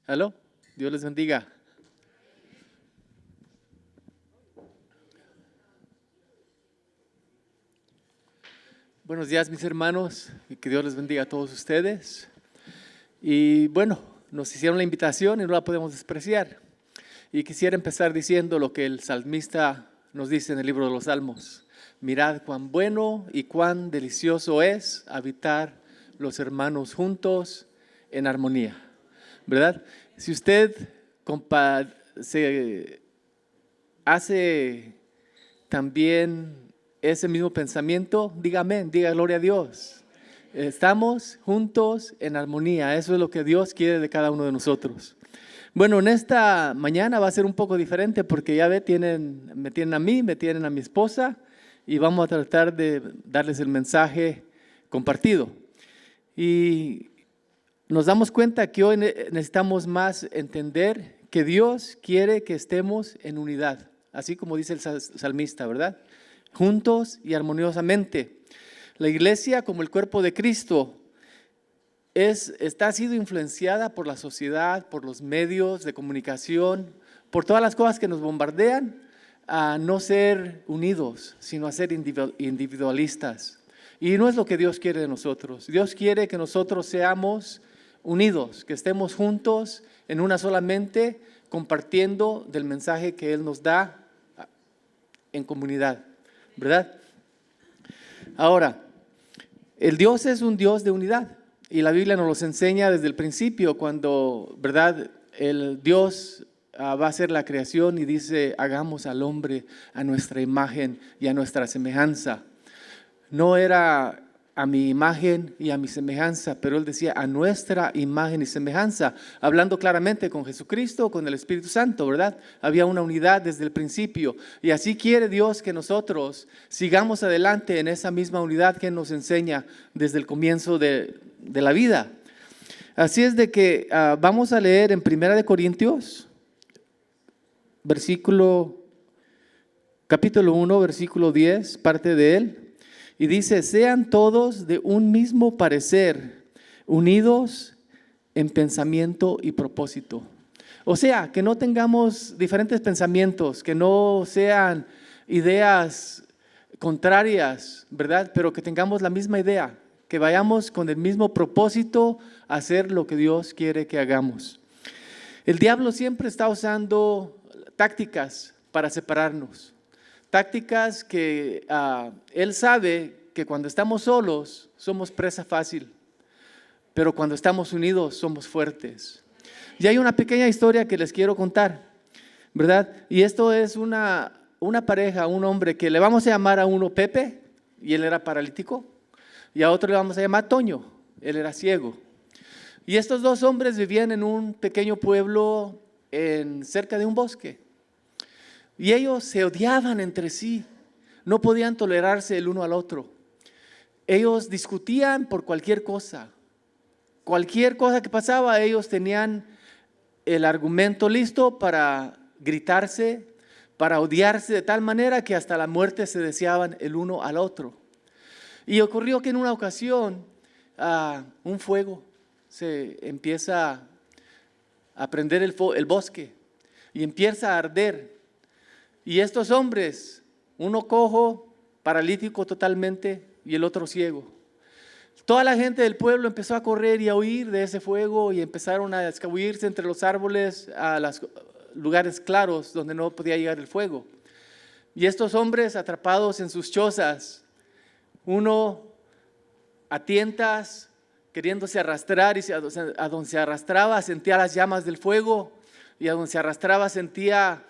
¿Aló? Dios les bendiga. Buenos días, mis hermanos, y que Dios les bendiga a todos ustedes. Y bueno, nos hicieron la invitación y no la podemos despreciar. Y quisiera empezar diciendo lo que el salmista nos dice en el libro de los Salmos. Mirad cuán bueno y cuán delicioso es habitar los hermanos juntos en armonía. ¿Verdad? Si usted se hace también ese mismo pensamiento, diga amén, diga gloria a Dios. Estamos juntos en armonía, eso es lo que Dios quiere de cada uno de nosotros. Bueno, en esta mañana va a ser un poco diferente porque ya ve, me tienen a mí, me tienen a mi esposa y vamos a tratar de darles el mensaje compartido. Y nos damos cuenta que hoy necesitamos más entender que Dios quiere que estemos en unidad, así como dice el salmista, ¿verdad? Juntos y armoniosamente. La iglesia, como el cuerpo de Cristo, ha sido influenciada por la sociedad, por los medios de comunicación, por todas las cosas que nos bombardean a no ser unidos, sino a ser individualistas. Y no es lo que Dios quiere de nosotros. Dios quiere que nosotros seamos unidos, que estemos juntos en una sola mente, compartiendo del mensaje que Él nos da en comunidad, ¿verdad? Ahora, el Dios es un Dios de unidad y la Biblia nos los enseña desde el principio cuando, ¿verdad? El Dios va a hacer la creación y dice, hagamos al hombre a nuestra imagen y a nuestra semejanza. No era a mi imagen y a mi semejanza, pero Él decía a nuestra imagen y semejanza, hablando claramente con Jesucristo, con el Espíritu Santo, ¿verdad? Había una unidad desde el principio y así quiere Dios que nosotros sigamos adelante en esa misma unidad que nos enseña desde el comienzo de la vida. Así es de que vamos a leer en 1 Corintios, capítulo 1, versículo 10, parte de él. Y dice, sean todos de un mismo parecer, unidos en pensamiento y propósito. O sea, que no tengamos diferentes pensamientos, que no sean ideas contrarias, ¿verdad? Pero que tengamos la misma idea, que vayamos con el mismo propósito a hacer lo que Dios quiere que hagamos. El diablo siempre está usando tácticas para separarnos. Tácticas que él sabe que cuando estamos solos somos presa fácil, pero cuando estamos unidos somos fuertes. Y hay una pequeña historia que les quiero contar, ¿verdad? Y esto es una pareja, un hombre que le vamos a llamar a uno Pepe, y él era paralítico, y a otro le vamos a llamar Toño, él era ciego. Y estos dos hombres vivían en un pequeño pueblo cerca de un bosque. Y ellos se odiaban entre sí, no podían tolerarse el uno al otro. Ellos discutían por cualquier cosa que pasaba, ellos tenían el argumento listo para gritarse, para odiarse de tal manera que hasta la muerte se deseaban el uno al otro. Y ocurrió que en una ocasión un fuego se empieza a prender el bosque y empieza a arder. Y estos hombres, uno cojo, paralítico totalmente, y el otro ciego. Toda la gente del pueblo empezó a correr y a huir de ese fuego y empezaron a escabullirse entre los árboles a los lugares claros donde no podía llegar el fuego. Y estos hombres atrapados en sus chozas, uno a tientas, queriéndose arrastrar, y a donde se arrastraba sentía las llamas del fuego, y a donde se arrastraba sentía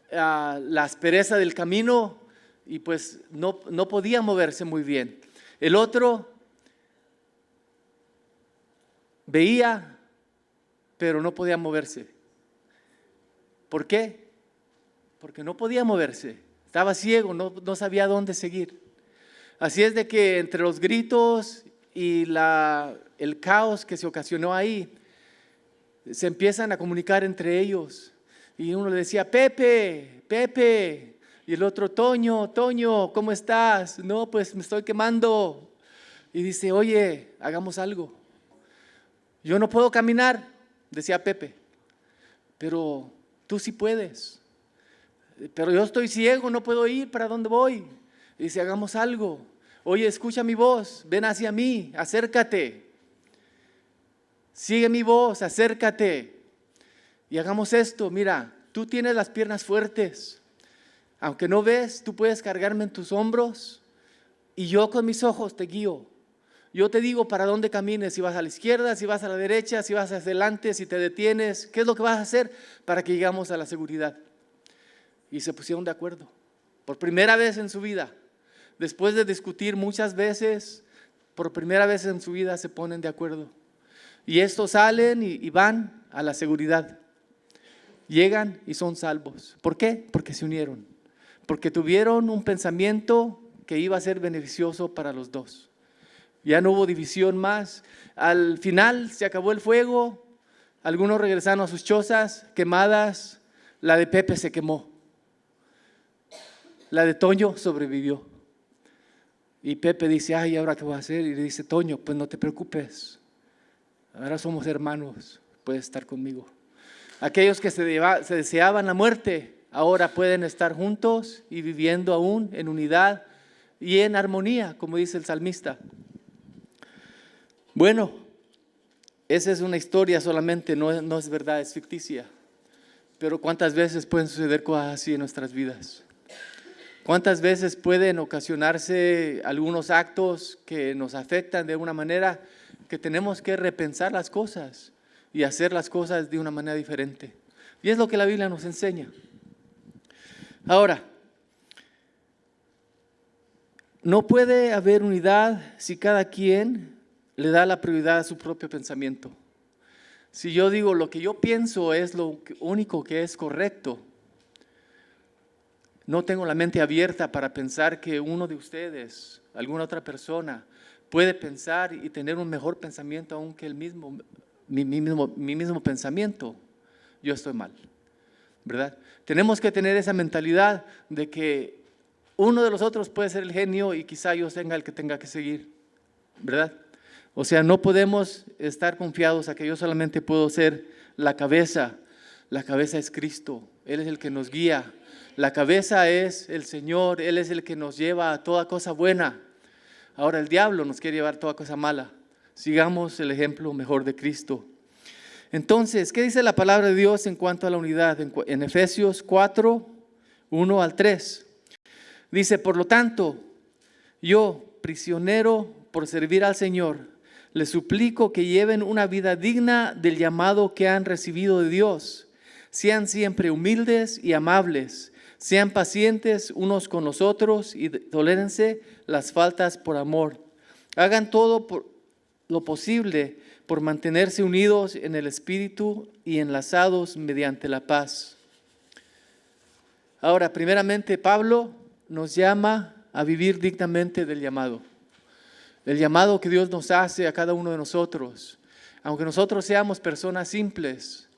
la aspereza del camino y pues no podía moverse muy bien. El otro veía, pero no podía moverse. ¿Por qué? Porque no podía moverse, estaba ciego, no sabía dónde seguir. Así es de que entre los gritos y el caos que se ocasionó ahí, se empiezan a comunicar entre ellos. Y uno le decía, Pepe, Pepe, y el otro, Toño, Toño, ¿cómo estás? No, pues me estoy quemando. Y dice, oye, hagamos algo. Yo no puedo caminar, decía Pepe, pero tú sí puedes. Pero yo estoy ciego, no puedo ir, ¿para dónde voy? Y dice, hagamos algo. Oye, escucha mi voz, ven hacia mí, acércate. Sigue mi voz, acércate. Y hagamos esto, mira, tú tienes las piernas fuertes. Aunque no ves, tú puedes cargarme en tus hombros y yo con mis ojos te guío. Yo te digo para dónde camines, si vas a la izquierda, si vas a la derecha, si vas hacia adelante, si te detienes, qué es lo que vas a hacer para que lleguemos a la seguridad. Y se pusieron de acuerdo, por primera vez en su vida. Después de discutir muchas veces, por primera vez en su vida se ponen de acuerdo. Y estos salen y van a la seguridad. Llegan y son salvos. ¿Por qué? Porque se unieron. Porque tuvieron un pensamiento que iba a ser beneficioso para los dos. Ya no hubo división más. Al final se acabó el fuego. Algunos regresaron a sus chozas quemadas. La de Pepe se quemó. La de Toño sobrevivió. Y Pepe dice, ay, ¿ahora qué voy a hacer? Y le dice, Toño, pues no te preocupes. Ahora somos hermanos, puedes estar conmigo. Aquellos que se deseaban la muerte, ahora pueden estar juntos y viviendo aún en unidad y en armonía, como dice el salmista. Bueno, esa es una historia solamente, no es verdad, es ficticia. Pero ¿cuántas veces pueden suceder cosas así en nuestras vidas? ¿Cuántas veces pueden ocasionarse algunos actos que nos afectan de una manera que tenemos que repensar las cosas y hacer las cosas de una manera diferente? Y es lo que la Biblia nos enseña. Ahora, no puede haber unidad si cada quien le da la prioridad a su propio pensamiento. Si yo digo lo que yo pienso es lo único que es correcto, no tengo la mente abierta para pensar que uno de ustedes, alguna otra persona, puede pensar y tener un mejor pensamiento aún que mi mismo pensamiento, yo estoy mal, ¿verdad? Tenemos que tener esa mentalidad de que uno de los otros puede ser el genio y quizá yo tenga el que tenga que seguir, ¿verdad? O sea, no podemos estar confiados a que yo solamente puedo ser la cabeza. La cabeza es Cristo, Él es el que nos guía. La cabeza es el Señor, Él es el que nos lleva a toda cosa buena. Ahora el diablo nos quiere llevar a toda cosa mala. Sigamos el ejemplo mejor de Cristo. Entonces, ¿qué dice la palabra de Dios en cuanto a la unidad? En Efesios 4, 1 al 3. Dice, por lo tanto, yo, prisionero por servir al Señor, les suplico que lleven una vida digna del llamado que han recibido de Dios. Sean siempre humildes y amables. Sean pacientes unos con los otros y tolérense las faltas por amor. Hagan todo lo posible por mantenerse unidos en el Espíritu y enlazados mediante la paz. Ahora, primeramente, Pablo nos llama a vivir dignamente del llamado. El llamado que Dios nos hace a cada uno de nosotros. Aunque nosotros seamos personas simples,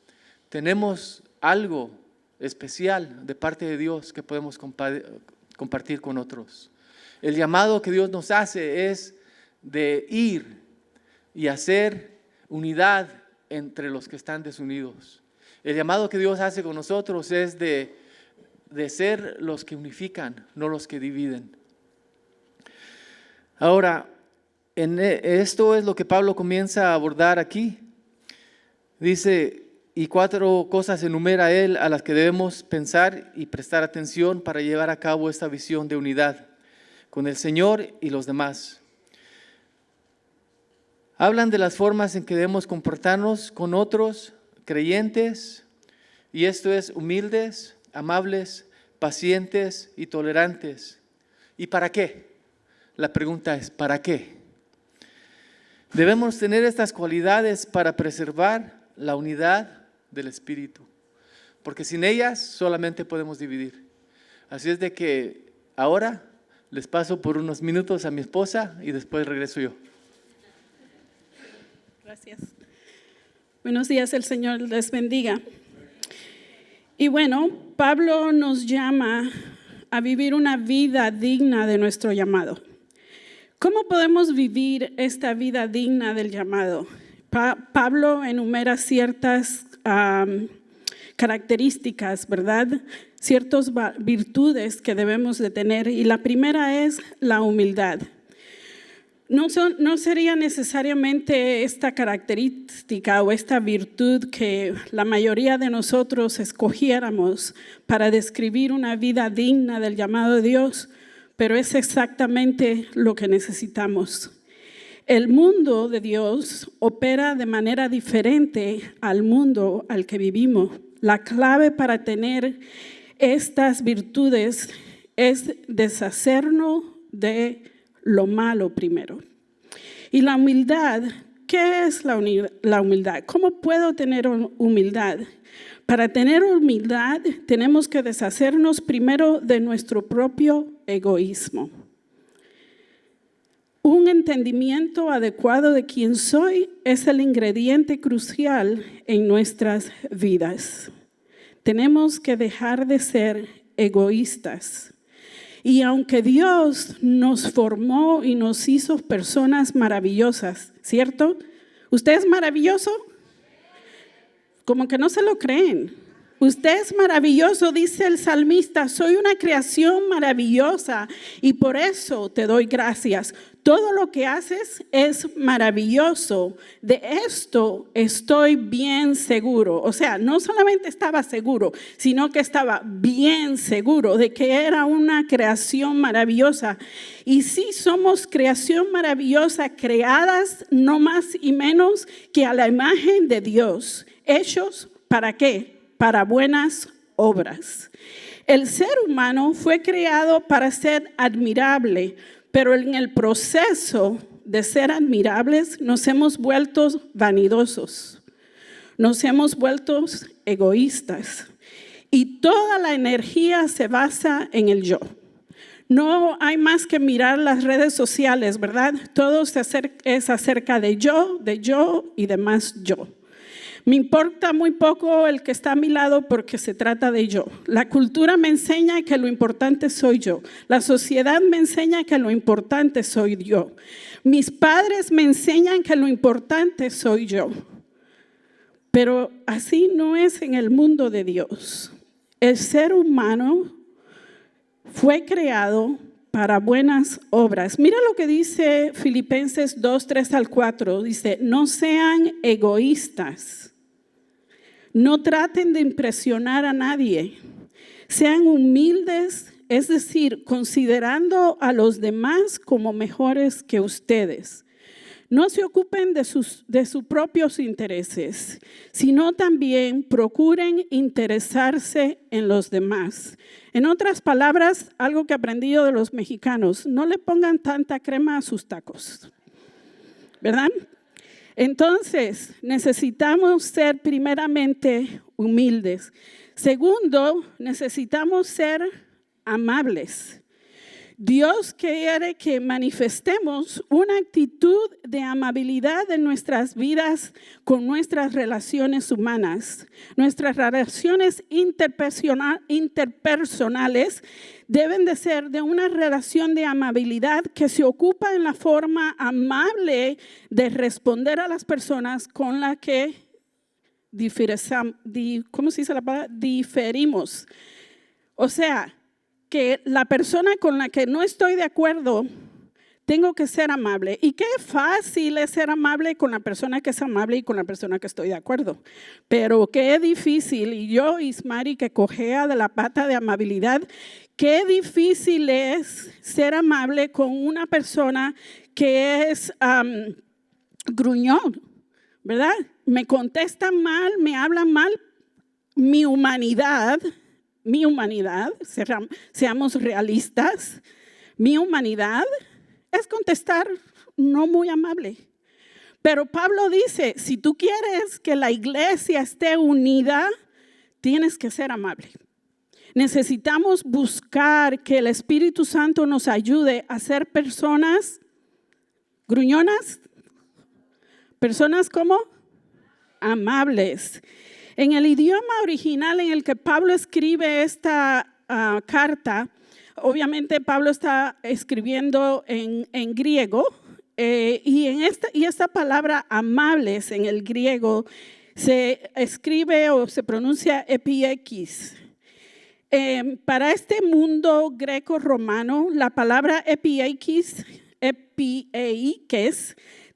tenemos algo especial de parte de Dios que podemos compartir con otros. El llamado que Dios nos hace es de ir y hacer unidad entre los que están desunidos. El llamado que Dios hace con nosotros es de ser los que unifican, no los que dividen. Ahora, esto es lo que Pablo comienza a abordar aquí. Dice, y 4 cosas enumera él a las que debemos pensar y prestar atención para llevar a cabo esta visión de unidad con el Señor y los demás. Hablan de las formas en que debemos comportarnos con otros creyentes, y esto es humildes, amables, pacientes y tolerantes. ¿Y para qué? La pregunta es, ¿para qué? Debemos tener estas cualidades para preservar la unidad del Espíritu, porque sin ellas solamente podemos dividir. Así es de que ahora les paso por unos minutos a mi esposa y después regreso yo. Gracias. Buenos días, el Señor les bendiga. Y bueno, Pablo nos llama a vivir una vida digna de nuestro llamado. ¿Cómo podemos vivir esta vida digna del llamado? Pablo enumera ciertas características, ¿verdad? Ciertas virtudes que debemos de tener. Y la primera es la humildad. No sería necesariamente esta característica o esta virtud que la mayoría de nosotros escogiéramos para describir una vida digna del llamado de Dios, pero es exactamente lo que necesitamos. El mundo de Dios opera de manera diferente al mundo al que vivimos. La clave para tener estas virtudes es deshacernos de lo malo primero. Y la humildad, ¿qué es la humildad? ¿Cómo puedo tener humildad? Para tener humildad tenemos que deshacernos primero de nuestro propio egoísmo. Un entendimiento adecuado de quién soy es el ingrediente crucial en nuestras vidas. Tenemos que dejar de ser egoístas. Y aunque Dios nos formó y nos hizo personas maravillosas, ¿cierto? ¿Usted es maravilloso? Como que no se lo creen. Usted es maravilloso, dice el salmista, soy una creación maravillosa y por eso te doy gracias. Todo lo que haces es maravilloso. De esto estoy bien seguro. O sea, no solamente estaba seguro, sino que estaba bien seguro de que era una creación maravillosa. Y sí, somos creación maravillosa, creadas no más y menos que a la imagen de Dios. ¿Hechos para qué? Para buenas obras. El ser humano fue creado para ser admirable, pero en el proceso de ser admirables nos hemos vuelto vanidosos, nos hemos vuelto egoístas y toda la energía se basa en el yo. No hay más que mirar las redes sociales, ¿verdad? Todo es acerca de yo y de más yo. Me importa muy poco el que está a mi lado porque se trata de yo. La cultura me enseña que lo importante soy yo. La sociedad me enseña que lo importante soy yo. Mis padres me enseñan que lo importante soy yo. Pero así no es en el mundo de Dios. El ser humano fue creado para buenas obras. Mira lo que dice Filipenses 2, 3 al 4. Dice, no sean egoístas. No traten de impresionar a nadie. Sean humildes, es decir, considerando a los demás como mejores que ustedes. No se ocupen de sus propios intereses, sino también procuren interesarse en los demás. En otras palabras, algo que he aprendido de los mexicanos, no le pongan tanta crema a sus tacos, ¿verdad? Entonces, necesitamos ser primeramente humildes. Segundo, necesitamos ser amables. Dios quiere que manifestemos una actitud de amabilidad en nuestras vidas con nuestras relaciones humanas. Nuestras relaciones interpersonales deben de ser de una relación de amabilidad que se ocupa en la forma amable de responder a las personas con las que diferimos. O sea, que la persona con la que no estoy de acuerdo, tengo que ser amable. Y qué fácil es ser amable con la persona que es amable y con la persona que estoy de acuerdo. Pero qué difícil, y yo, Ismari, que cojea de la pata de amabilidad, qué difícil es ser amable con una persona que es gruñón, ¿verdad? Me contestan mal, me hablan mal. Mi humanidad, seamos realistas, mi humanidad es contestar no muy amable. Pero Pablo dice, si tú quieres que la iglesia esté unida, tienes que ser amable. Necesitamos buscar que el Espíritu Santo nos ayude a ser personas gruñonas, personas como amables. En el idioma original en el que Pablo escribe esta carta, obviamente Pablo está escribiendo en griego y esta palabra amables en el griego Se escribe o se pronuncia epieikis. Para este mundo greco-romano, la palabra epieikis,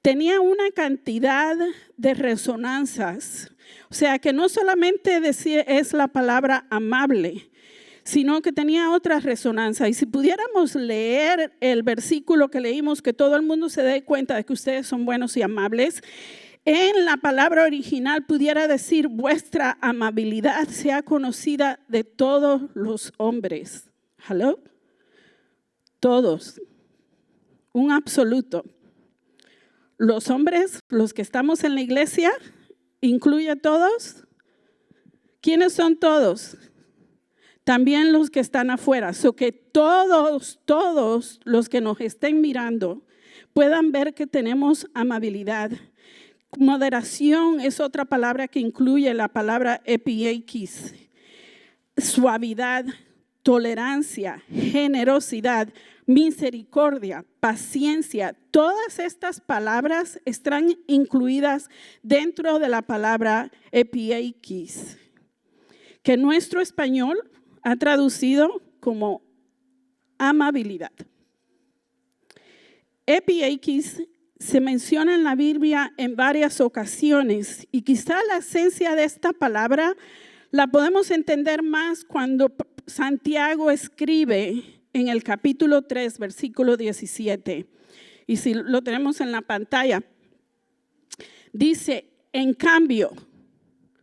tenía una cantidad de resonancias. O sea, que no solamente es la palabra amable, sino que tenía otras resonancias. Y si pudiéramos leer el versículo que leímos, que todo el mundo se dé cuenta de que ustedes son buenos y amables, en la palabra original pudiera decir: vuestra amabilidad sea conocida de todos los hombres. ¿Hello? Todos. Un absoluto. Los hombres, los que estamos en la iglesia, ¿incluye a todos? ¿Quiénes son todos? También los que están afuera. So que todos los que nos estén mirando puedan ver que tenemos amabilidad. Moderación es otra palabra que incluye la palabra epieikis. Suavidad, tolerancia, generosidad, misericordia, paciencia. Todas estas palabras están incluidas dentro de la palabra epieikis, que nuestro español ha traducido como amabilidad. Epieikis se menciona en la Biblia en varias ocasiones y quizá la esencia de esta palabra la podemos entender más cuando Santiago escribe en el capítulo 3, versículo 17. Y si lo tenemos en la pantalla, dice: en cambio,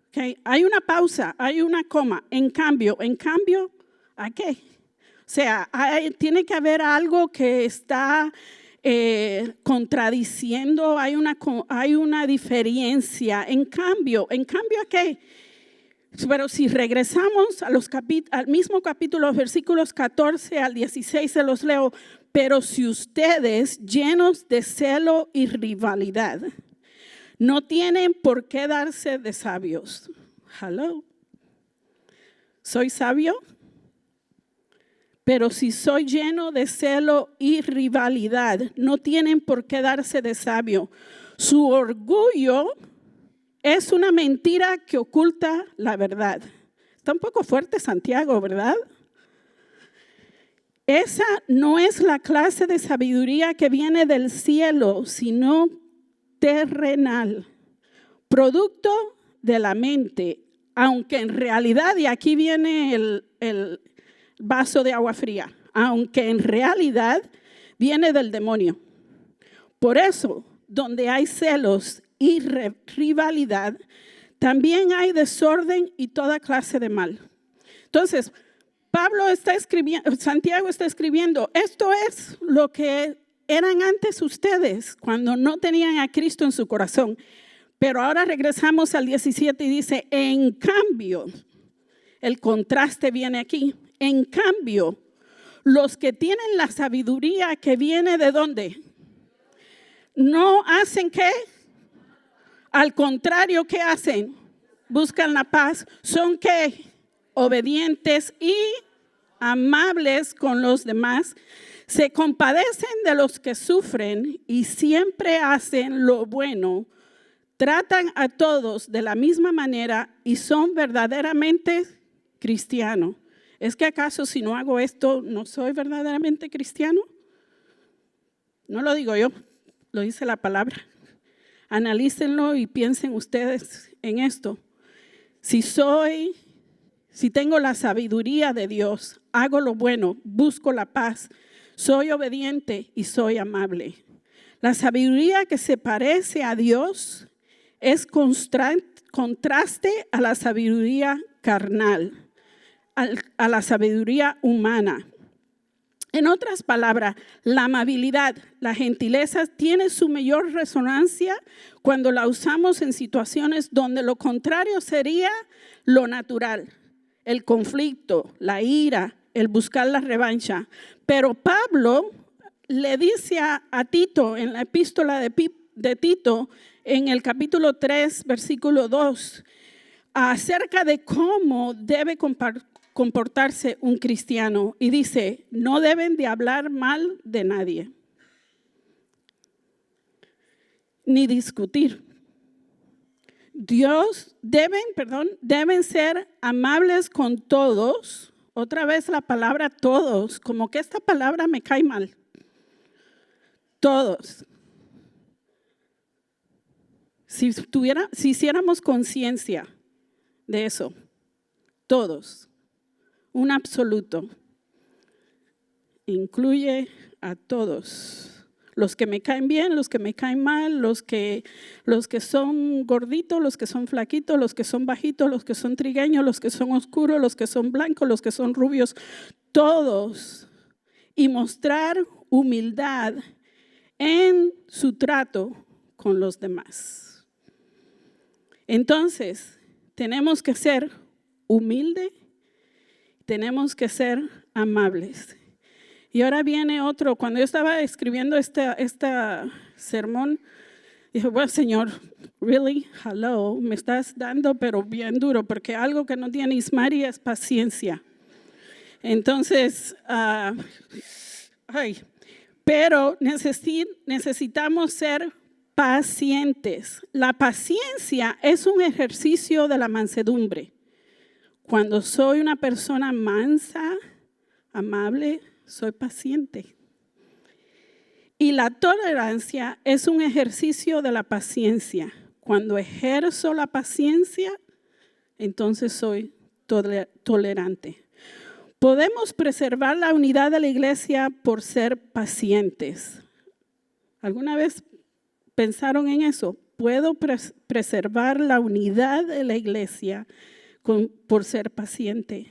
okay, hay una pausa, hay una coma, en cambio, ¿a qué? O sea, tiene que haber algo que está contradiciendo, hay una diferencia. En cambio, ¿a qué? Pero si regresamos al mismo capítulo, versículos 14 al 16, se los leo. Pero si ustedes, llenos de celo y rivalidad, no tienen por qué darse de sabios. Hello. ¿Soy sabio? Pero si soy lleno de celo y rivalidad, no tienen por qué darse de sabio. Su orgullo es una mentira que oculta la verdad. Está un poco fuerte Santiago, ¿verdad? Esa no es la clase de sabiduría que viene del cielo, sino terrenal, producto de la mente, aunque en realidad, y aquí viene el vaso de agua fría, aunque en realidad viene del demonio. Por eso, donde hay celos y rivalidad, también hay desorden y toda clase de mal. Entonces, Santiago está escribiendo, esto es lo que eran antes ustedes cuando no tenían a Cristo en su corazón. Pero ahora regresamos al 17 y dice: en cambio, el contraste viene aquí. En cambio, los que tienen la sabiduría que viene ¿de dónde? No hacen ¿qué? Al contrario, ¿qué hacen? Buscan la paz. Son ¿qué? Obedientes y amables con los demás. Se compadecen de los que sufren y siempre hacen lo bueno. Tratan a todos de la misma manera y son verdaderamente cristianos. ¿Es que acaso si no hago esto no soy verdaderamente cristiano? No lo digo yo, lo dice la palabra. Analícenlo y piensen ustedes en esto. Si tengo la sabiduría de Dios, hago lo bueno, busco la paz, soy obediente y soy amable. La sabiduría que se parece a Dios es contraste a la sabiduría carnal, a la sabiduría humana. En otras palabras, la amabilidad, la gentileza tiene su mayor resonancia cuando la usamos en situaciones donde lo contrario sería lo natural, el conflicto, la ira, el buscar la revancha. Pero Pablo le dice a Tito en la epístola de Tito, en el capítulo 3, versículo 2, acerca de cómo debe comportarse un cristiano, y dice: no deben de hablar mal de nadie, ni discutir. deben ser amables con todos. Otra vez la palabra todos, como que esta palabra me cae mal. Todos. Si hiciéramos conciencia de eso, todos, un absoluto, incluye a todos. Los que me caen bien, los que me caen mal, los que son gorditos, los que son flaquitos, los que son bajitos, los que son trigueños, los que son oscuros, los que son blancos, los que son rubios, todos. Y mostrar humildad en su trato con los demás. Entonces, tenemos que ser humildes, tenemos que ser amables. Y ahora viene otro. Cuando yo estaba escribiendo este sermón, dije, bueno, Señor, really, hello, me estás dando, pero bien duro, porque algo que no tiene Ismari es paciencia. Entonces, pero necesitamos ser pacientes. La paciencia es un ejercicio de la mansedumbre. Cuando soy una persona mansa, amable, soy paciente. Y la tolerancia es un ejercicio de la paciencia. Cuando ejerzo la paciencia, entonces soy tolerante. Podemos preservar la unidad de la iglesia por ser pacientes. ¿Alguna vez pensaron en eso? ¿Puedo preservar la unidad de la iglesia por ser paciente?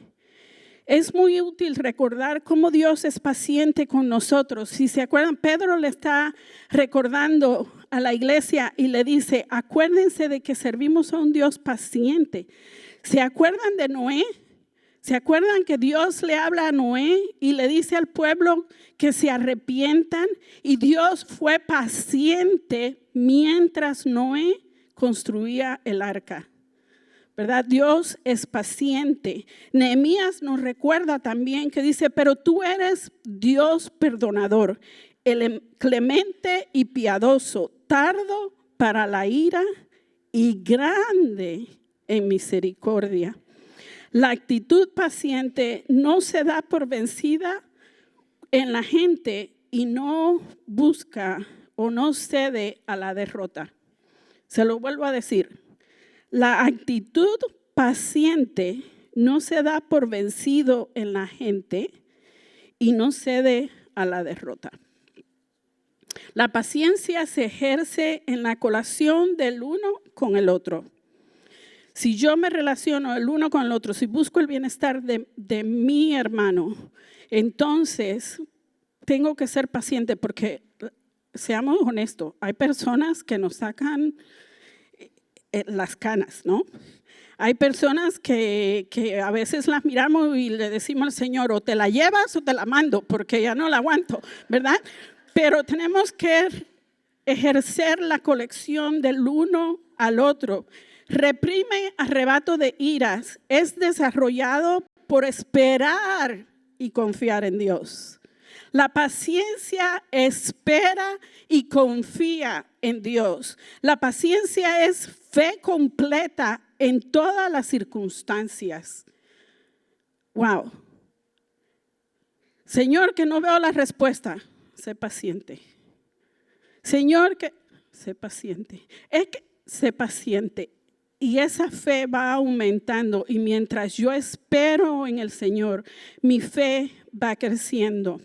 Es muy útil recordar cómo Dios es paciente con nosotros. Si se acuerdan, Pedro le está recordando a la iglesia y le dice, acuérdense de que servimos a un Dios paciente. ¿Se acuerdan de Noé? ¿Se acuerdan que Dios le habla a Noé y le dice al pueblo que se arrepientan? Y Dios fue paciente mientras Noé construía el arca. ¿Verdad? Dios es paciente. Nehemías nos recuerda también que dice, pero tú eres Dios perdonador, el clemente y piadoso, tardo para la ira y grande en misericordia. La actitud paciente no se da por vencida en la gente y no busca o no cede a la derrota. Se lo vuelvo a decir. La actitud paciente no se da por vencido en la gente y no cede a la derrota. La paciencia se ejerce en la colación del uno con el otro. Si yo me relaciono el uno con el otro, si busco el bienestar de mi hermano, entonces tengo que ser paciente porque, seamos honestos, hay personas que nos sacan las canas, ¿no? Hay personas que a veces las miramos y le decimos al Señor, o te la llevas o te la mando, porque ya no la aguanto, ¿verdad? Pero tenemos que ejercer la colección del uno al otro. Reprime arrebato de iras, es desarrollado por esperar y confiar en Dios. La paciencia espera y confía en Dios. La paciencia es fe completa en todas las circunstancias. Wow. Señor, que no veo la respuesta, sé paciente. Señor, que sé paciente. Es que sé paciente. Y esa fe va aumentando y mientras yo espero en el Señor, mi fe va creciendo.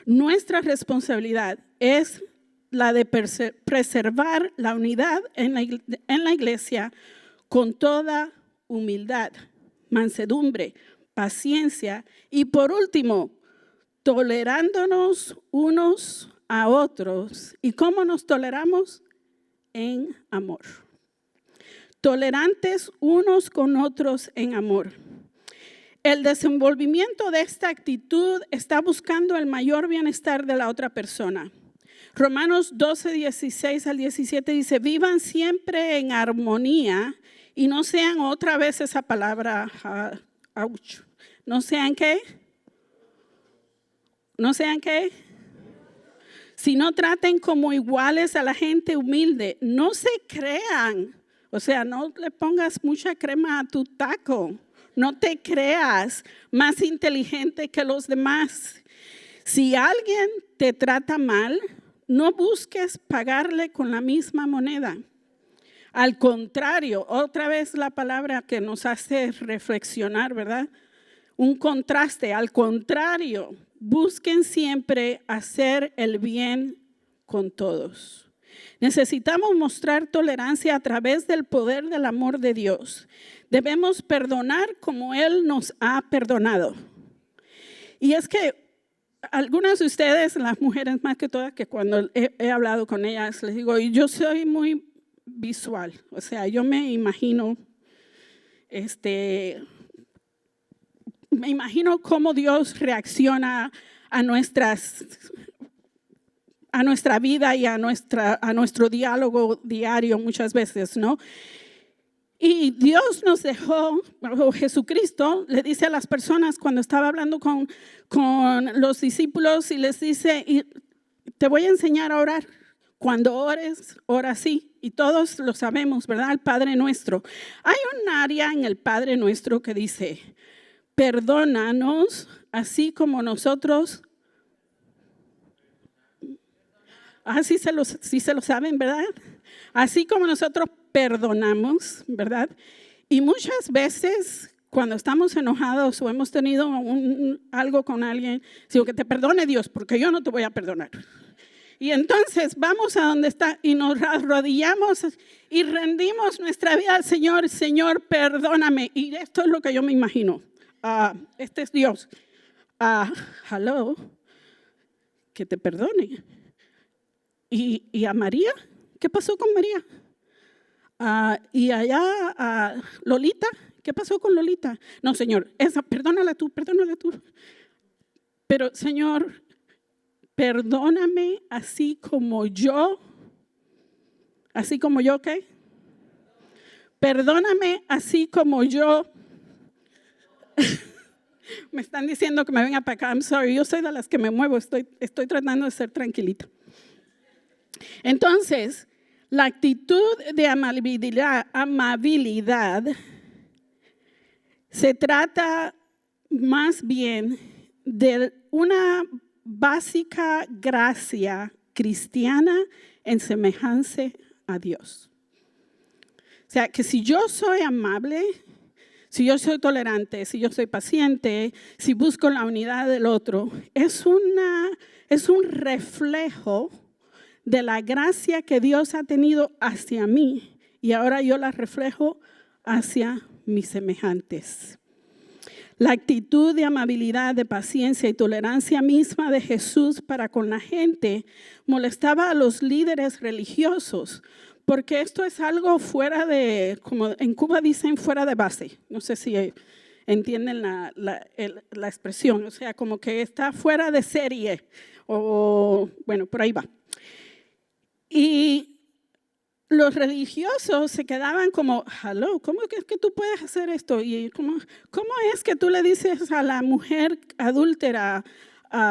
Nuestra responsabilidad es la de preservar la unidad en la iglesia con toda humildad, mansedumbre, paciencia y por último, tolerándonos unos a otros. ¿Y cómo nos toleramos? En amor. Tolerantes unos con otros en amor. El desenvolvimiento de esta actitud está buscando el mayor bienestar de la otra persona. Romanos 12, 16 al 17 dice, vivan siempre en armonía y no sean otra vez esa palabra, ¿no sean qué? ¿No sean qué? Si no traten como iguales a la gente humilde, no se crean O sea, no le pongas mucha crema a tu taco. No te creas más inteligente que los demás. Si alguien te trata mal, no busques pagarle con la misma moneda. Al contrario, otra vez la palabra que nos hace reflexionar, ¿verdad? Un contraste. Al contrario, busquen siempre hacer el bien con todos. Necesitamos mostrar tolerancia a través del poder del amor de Dios. Debemos perdonar como Él nos ha perdonado. Y es que algunas de ustedes, las mujeres más que todas, que cuando he hablado con ellas, les digo, yo soy muy visual. O sea, yo me imagino cómo Dios reacciona a nuestra vida y a nuestro diálogo diario muchas veces, ¿no? Y Dios nos dejó, o Jesucristo le dice a las personas cuando estaba hablando con los discípulos y les dice, y te voy a enseñar a orar. Cuando ores, ora así. Y todos lo sabemos, ¿verdad? El Padre Nuestro. Hay un área en el Padre Nuestro que dice, perdónanos así como nosotros. Sí se lo saben, ¿verdad? Así como nosotros perdonamos, ¿verdad? Y muchas veces cuando estamos enojados o hemos tenido algo con alguien, digo que te perdone Dios porque yo no te voy a perdonar. Y entonces vamos a donde está y nos arrodillamos y rendimos nuestra vida al Señor. Señor, perdóname. Y esto es lo que yo me imagino. Este es Dios. Hello, que te perdone. ¿Y a María? ¿Qué pasó con María? Y allá Lolita, ¿qué pasó con Lolita? No, Señor, perdónala tú. Pero, Señor, perdóname así como yo, ¿qué? Perdóname así como yo. Me están diciendo que me venga para acá. I'm sorry, yo soy de las que me muevo, estoy tratando de ser tranquilita. Entonces, la actitud de amabilidad se trata más bien de una básica gracia cristiana en semejanza a Dios. O sea, que si yo soy amable, si yo soy tolerante, si yo soy paciente, si busco la unidad del otro, es un reflejo de la gracia que Dios ha tenido hacia mí y ahora yo la reflejo hacia mis semejantes. La actitud de amabilidad, de paciencia y tolerancia misma de Jesús para con la gente molestaba a los líderes religiosos, porque esto es algo fuera de, como en Cuba dicen, fuera de base. No sé si entienden la expresión, o sea, como que está fuera de serie, o bueno, por ahí va. Y los religiosos se quedaban como, hello, ¿cómo es que tú puedes hacer esto? Y ¿cómo es que tú le dices a la mujer adúltera,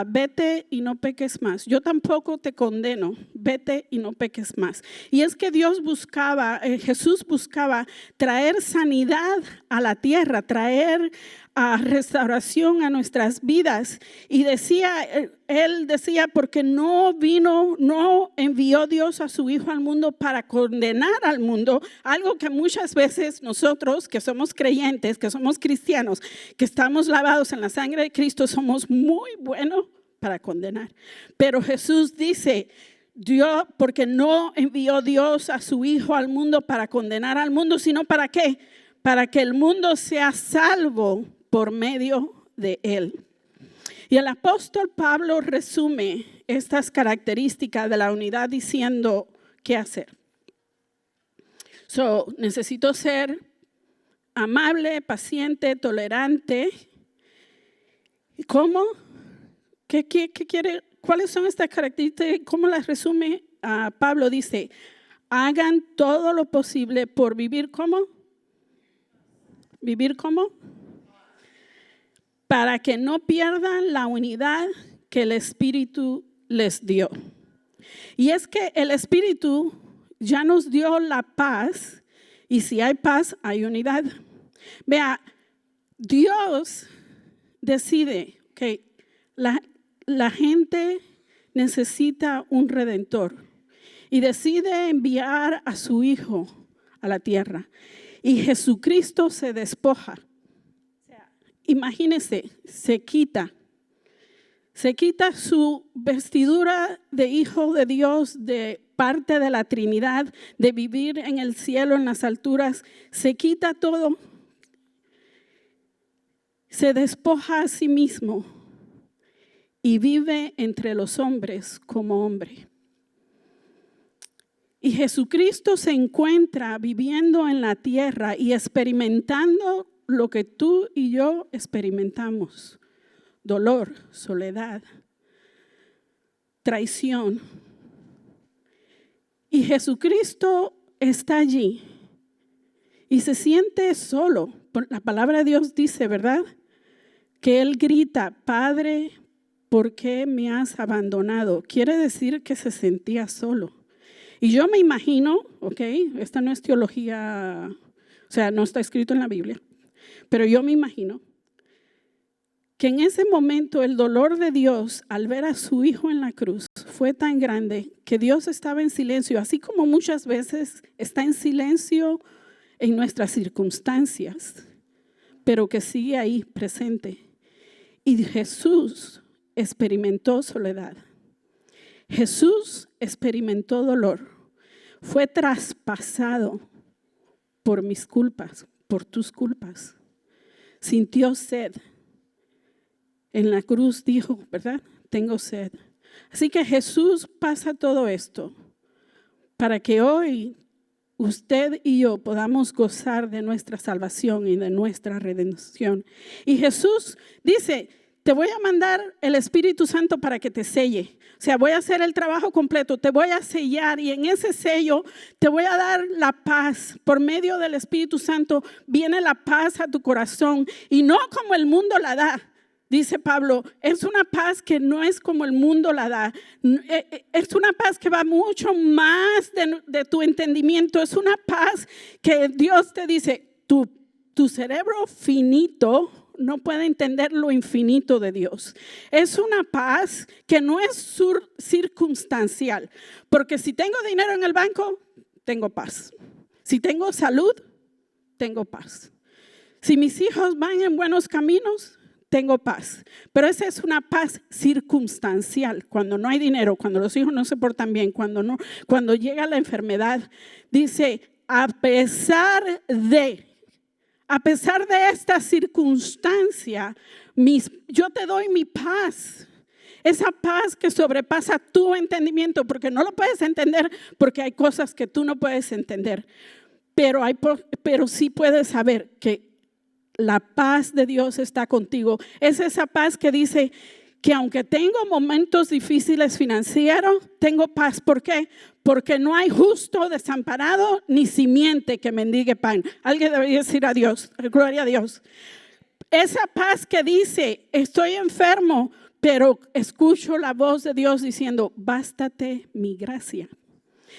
vete y no peques más? Yo tampoco te condeno, vete y no peques más. Y es que Jesús buscaba traer sanidad a la tierra, traer restauración a nuestras vidas. Y él decía, porque no envió Dios a su Hijo al mundo para condenar al mundo, algo que muchas veces nosotros que somos creyentes, que somos cristianos, que estamos lavados en la sangre de Cristo, somos muy buenos para condenar. Pero Jesús dice, porque no envió Dios a su Hijo al mundo para condenar al mundo, sino ¿para qué? Para que el mundo sea salvo por medio de él. Y el apóstol Pablo resume estas características de la unidad diciendo qué hacer. Necesito ser amable, paciente, tolerante. ¿Cómo? ¿Qué quiere? ¿Cuáles son estas características? ¿Cómo las resume Pablo? Dice, hagan todo lo posible por vivir ¿cómo? ¿Vivir cómo? Para que no pierdan la unidad que el Espíritu les dio. Y es que el Espíritu ya nos dio la paz Y si hay paz, hay unidad. Vea, Dios decide que la gente necesita un redentor y decide enviar a su Hijo a la tierra. Y Jesucristo se despoja. Imagínense, se quita su vestidura de Hijo de Dios, de parte de la Trinidad, de vivir en el cielo, en las alturas. Se quita todo. Se despoja a sí mismo y vive entre los hombres como hombre. Y Jesucristo se encuentra viviendo en la tierra y experimentando lo que tú y yo experimentamos: dolor, soledad, traición. Y Jesucristo está allí y se siente solo. La palabra de Dios dice, ¿verdad?, que Él grita: Padre, ¿por qué me has abandonado? Quiere decir que se sentía solo. Y yo me imagino, esta no es teología, o sea, no está escrito en la Biblia, pero yo me imagino que en ese momento el dolor de Dios al ver a su Hijo en la cruz fue tan grande que Dios estaba en silencio, así como muchas veces está en silencio en nuestras circunstancias, pero que sigue ahí presente. Y Jesús experimentó soledad. Jesús experimentó dolor. Fue traspasado por mis culpas, por tus culpas. Sintió sed. En la cruz dijo, ¿verdad? Tengo sed. Así que Jesús pasa todo esto para que hoy usted y yo podamos gozar de nuestra salvación y de nuestra redención. Y Jesús dice: te voy a mandar el Espíritu Santo para que te selle. O sea, voy a hacer el trabajo completo, te voy a sellar y en ese sello te voy a dar la paz. Por medio del Espíritu Santo viene la paz a tu corazón y no como el mundo la da. Dice Pablo, es una paz que no es como el mundo la da. Es una paz que va mucho más de tu entendimiento. Es una paz que Dios te dice, tu cerebro finito no puede entender lo infinito de Dios. Es una paz que no es circunstancial. Porque si tengo dinero en el banco, tengo paz. Si tengo salud, tengo paz. Si mis hijos van en buenos caminos, tengo paz. Pero esa es una paz circunstancial. Cuando no hay dinero, cuando los hijos no se portan bien, cuando llega la enfermedad, dice, a pesar de esta circunstancia, yo te doy mi paz. Esa paz que sobrepasa tu entendimiento, porque no lo puedes entender, porque hay cosas que tú no puedes entender. Pero sí puedes saber que la paz de Dios está contigo. Es esa paz que dice que aunque tengo momentos difíciles financieros, tengo paz. ¿Por qué? Porque no hay justo desamparado ni simiente que mendigue pan. Alguien debería decir a Dios, gloria a Dios. Esa paz que dice, estoy enfermo, pero escucho la voz de Dios diciendo, bástate mi gracia.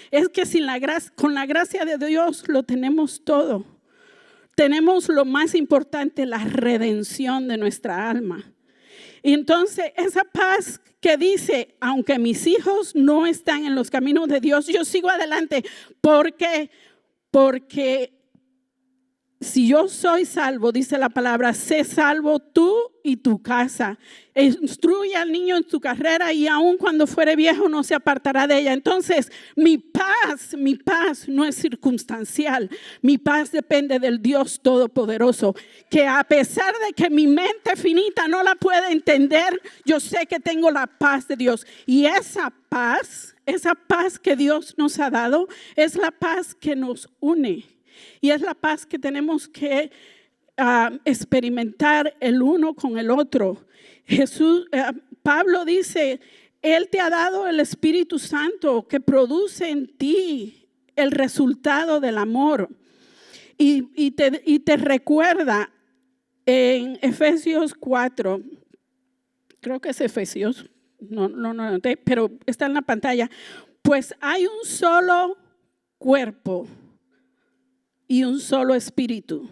Es que con la gracia de Dios lo tenemos todo. Tenemos lo más importante, la redención de nuestra alma. Y entonces esa paz que dice, aunque mis hijos no están en los caminos de Dios, yo sigo adelante. ¿Por qué? Porque si yo soy salvo, dice la palabra, sé salvo tú y tu casa. Instruye al niño en su carrera y aun cuando fuere viejo no se apartará de ella. Entonces, mi paz no es circunstancial. Mi paz depende del Dios Todopoderoso, que a pesar de que mi mente finita no la puede entender, yo sé que tengo la paz de Dios. Y esa paz que Dios nos ha dado, es la paz que nos une. Y es la paz que tenemos que experimentar el uno con el otro. Pablo dice, Él te ha dado el Espíritu Santo que produce en ti el resultado del amor. Y te recuerda en Efesios 4, creo que es Efesios, no, pero está en la pantalla. Pues hay un solo cuerpo y un solo espíritu,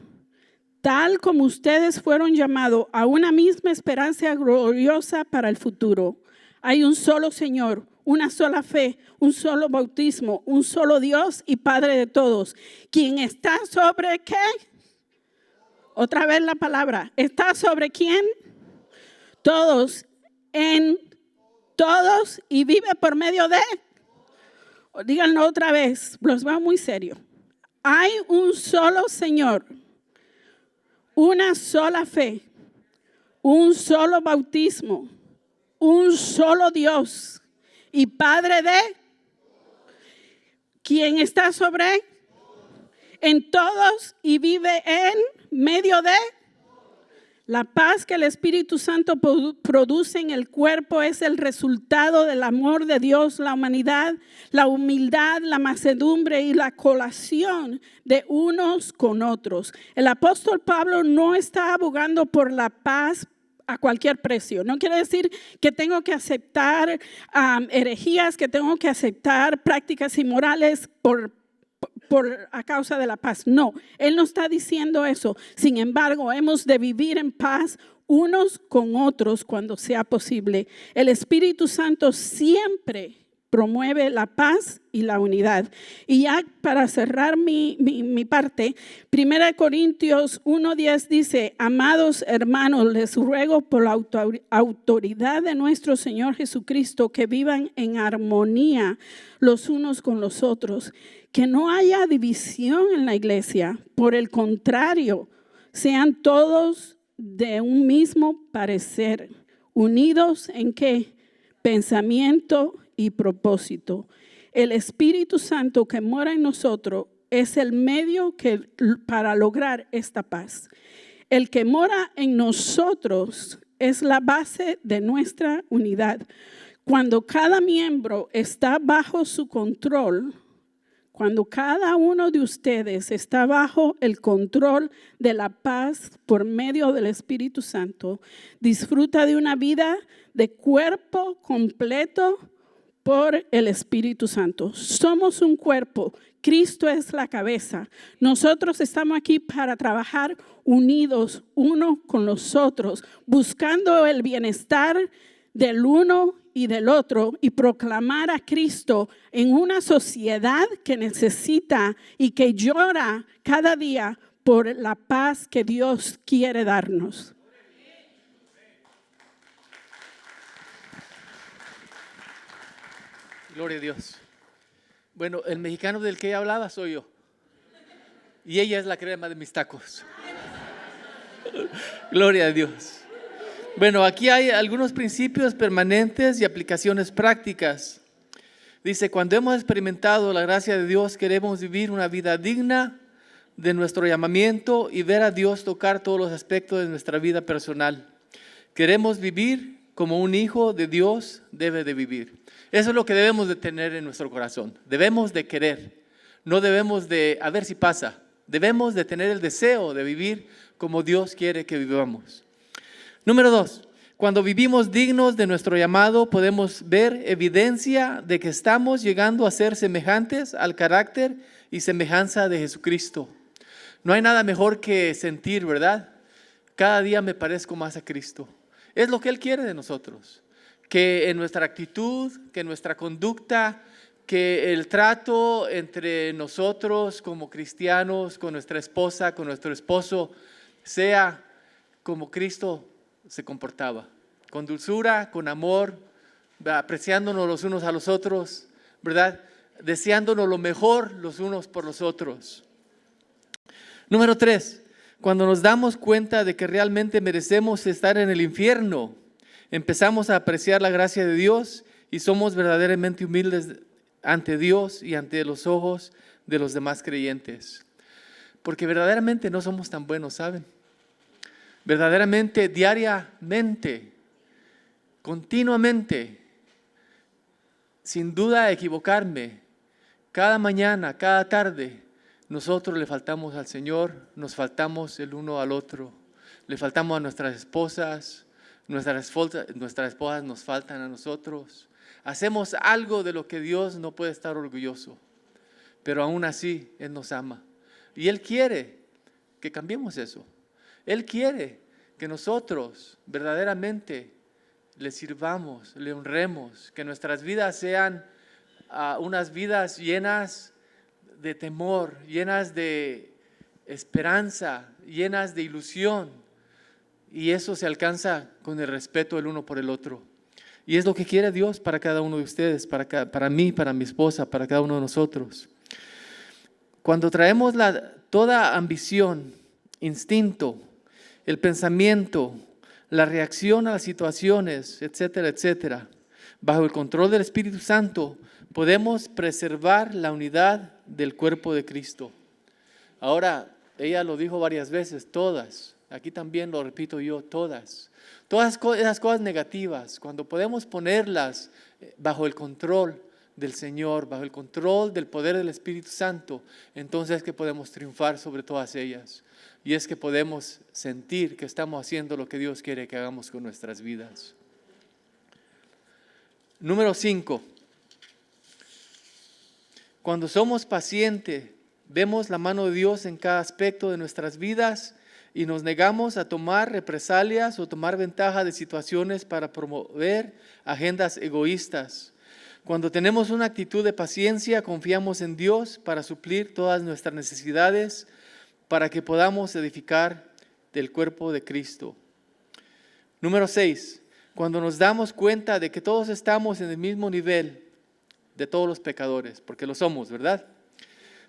tal como ustedes fueron llamados a una misma esperanza gloriosa para el futuro. Hay un solo Señor, una sola fe, un solo bautismo, un solo Dios y Padre de todos, quien está sobre ¿qué? Otra vez la palabra. ¿Está sobre quién? Todos, en todos y vive por medio de. Díganlo otra vez, los veo muy serio. Hay un solo Señor, una sola fe, un solo bautismo, un solo Dios y Padre de quien está sobre en todos y vive en medio de. La paz que el Espíritu Santo produce en el cuerpo es el resultado del amor de Dios, la humanidad, la humildad, la mansedumbre y la colación de unos con otros. El apóstol Pablo no está abogando por la paz a cualquier precio. No quiere decir que tengo que aceptar herejías, que tengo que aceptar prácticas inmorales a causa de la paz. No, él no está diciendo eso. Sin embargo, hemos de vivir en paz unos con otros cuando sea posible. El Espíritu Santo siempre promueve la paz y la unidad. Y ya para cerrar mi parte, 1 Corintios 1:10 dice: amados hermanos, les ruego por la autoridad de nuestro Señor Jesucristo que vivan en armonía los unos con los otros, que no haya división en la iglesia. Por el contrario, sean todos de un mismo parecer, unidos en ¿qué? Pensamiento y propósito. El Espíritu Santo que mora en nosotros es el medio para lograr esta paz. El que mora en nosotros es la base de nuestra unidad. Cuando cada miembro está bajo su control, cuando cada uno de ustedes está bajo el control de la paz por medio del Espíritu Santo, disfruta de una vida de cuerpo completo por el Espíritu Santo. Somos un cuerpo, Cristo es la cabeza. Nosotros estamos aquí para trabajar unidos uno con los otros, buscando el bienestar del uno y del otro y proclamar a Cristo en una sociedad que necesita y que llora cada día por la paz que Dios quiere darnos. Gloria a Dios. Bueno, el mexicano del que ella hablaba soy yo. Y ella es la crema de mis tacos. Gloria a Dios. Bueno, aquí hay algunos principios permanentes y aplicaciones prácticas. Dice: cuando hemos experimentado la gracia de Dios, queremos vivir una vida digna de nuestro llamamiento y ver a Dios tocar todos los aspectos de nuestra vida personal. Queremos vivir como un hijo de Dios debe de vivir. Eso es lo que debemos de tener en nuestro corazón. Debemos de querer. No debemos de a ver si pasa. Debemos de tener el deseo de vivir como Dios quiere que vivamos. Número 2. Cuando vivimos dignos de nuestro llamado, podemos ver evidencia de que estamos llegando a ser semejantes al carácter y semejanza de Jesucristo. No hay nada mejor que sentir, ¿verdad? Cada día me parezco más a Cristo. Es lo que Él quiere de nosotros. Que en nuestra actitud, que en nuestra conducta, que el trato entre nosotros como cristianos, con nuestra esposa, con nuestro esposo, sea como Cristo se comportaba, con dulzura, con amor, apreciándonos los unos a los otros, ¿verdad? Deseándonos lo mejor los unos por los otros. Número 3, cuando nos damos cuenta de que realmente merecemos estar en el infierno, empezamos a apreciar la gracia de Dios y somos verdaderamente humildes ante Dios y ante los ojos de los demás creyentes. Porque verdaderamente no somos tan buenos, ¿saben? Verdaderamente, diariamente, continuamente, sin duda equivocarme, cada mañana, cada tarde, nosotros le faltamos al Señor, nos faltamos el uno al otro, le faltamos a nuestras esposas, nuestras esposas nos faltan a nosotros. Hacemos algo de lo que Dios no puede estar orgulloso, pero aún así Él nos ama. Y Él quiere que cambiemos eso. Él quiere que nosotros verdaderamente le sirvamos, le honremos, que nuestras vidas sean unas vidas llenas de temor, llenas de esperanza, llenas de ilusión. Y eso se alcanza con el respeto el uno por el otro. Y es lo que quiere Dios para cada uno de ustedes, para mí, para mi esposa, para cada uno de nosotros. Cuando traemos toda ambición, instinto, el pensamiento, la reacción a las situaciones, etcétera, etcétera, bajo el control del Espíritu Santo, podemos preservar la unidad del cuerpo de Cristo. Ahora, ella lo dijo varias veces, todas. Aquí también lo repito yo, todas. Todas esas cosas negativas, cuando podemos ponerlas bajo el control del Señor, bajo el control del poder del Espíritu Santo, entonces es que podemos triunfar sobre todas ellas. Y es que podemos sentir que estamos haciendo lo que Dios quiere que hagamos con nuestras vidas. Número 5. Cuando somos pacientes, vemos la mano de Dios en cada aspecto de nuestras vidas y nos negamos a tomar represalias o tomar ventaja de situaciones para promover agendas egoístas. Cuando tenemos una actitud de paciencia, confiamos en Dios para suplir todas nuestras necesidades, para que podamos edificar del cuerpo de Cristo. Número 6. Cuando nos damos cuenta de que todos estamos en el mismo nivel de todos los pecadores, porque lo somos, ¿verdad?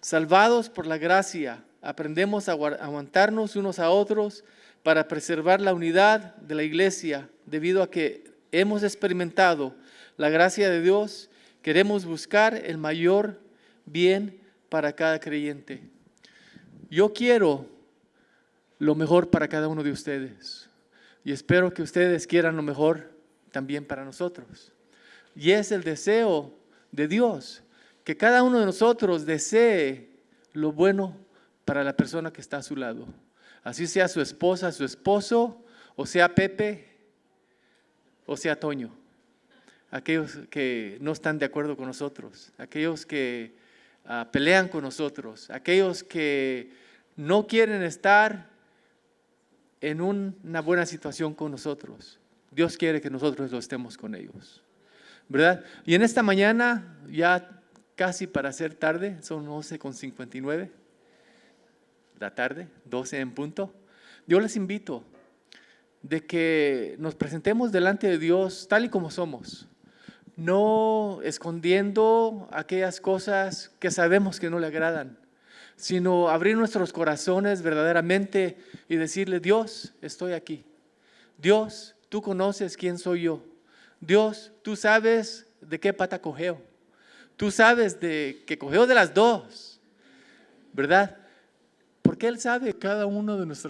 Salvados por la gracia, aprendemos a aguantarnos unos a otros para preservar la unidad de la iglesia. Debido a que hemos experimentado la gracia de Dios, queremos buscar el mayor bien para cada creyente. Yo quiero lo mejor para cada uno de ustedes y espero que ustedes quieran lo mejor también para nosotros. Y es el deseo de Dios que cada uno de nosotros desee lo bueno para la persona que está a su lado. Así sea su esposa, su esposo, o sea Pepe, o sea Toño. Aquellos que no están de acuerdo con nosotros, aquellos que pelean con nosotros, aquellos que no quieren estar en una buena situación con nosotros. Dios quiere que nosotros lo estemos con ellos, ¿verdad? Y en esta mañana, ya casi para ser tarde, son 11:59 la tarde, 12 en punto. Yo les invito de que nos presentemos delante de Dios tal y como somos, no escondiendo aquellas cosas que sabemos que no le agradan, sino abrir nuestros corazones verdaderamente y decirle: Dios, estoy aquí. Dios, tú conoces quién soy yo. Dios, tú sabes de qué pata cojeo. Tú sabes de que cojeo de las dos, ¿verdad? Porque Él sabe cada uno de nuestros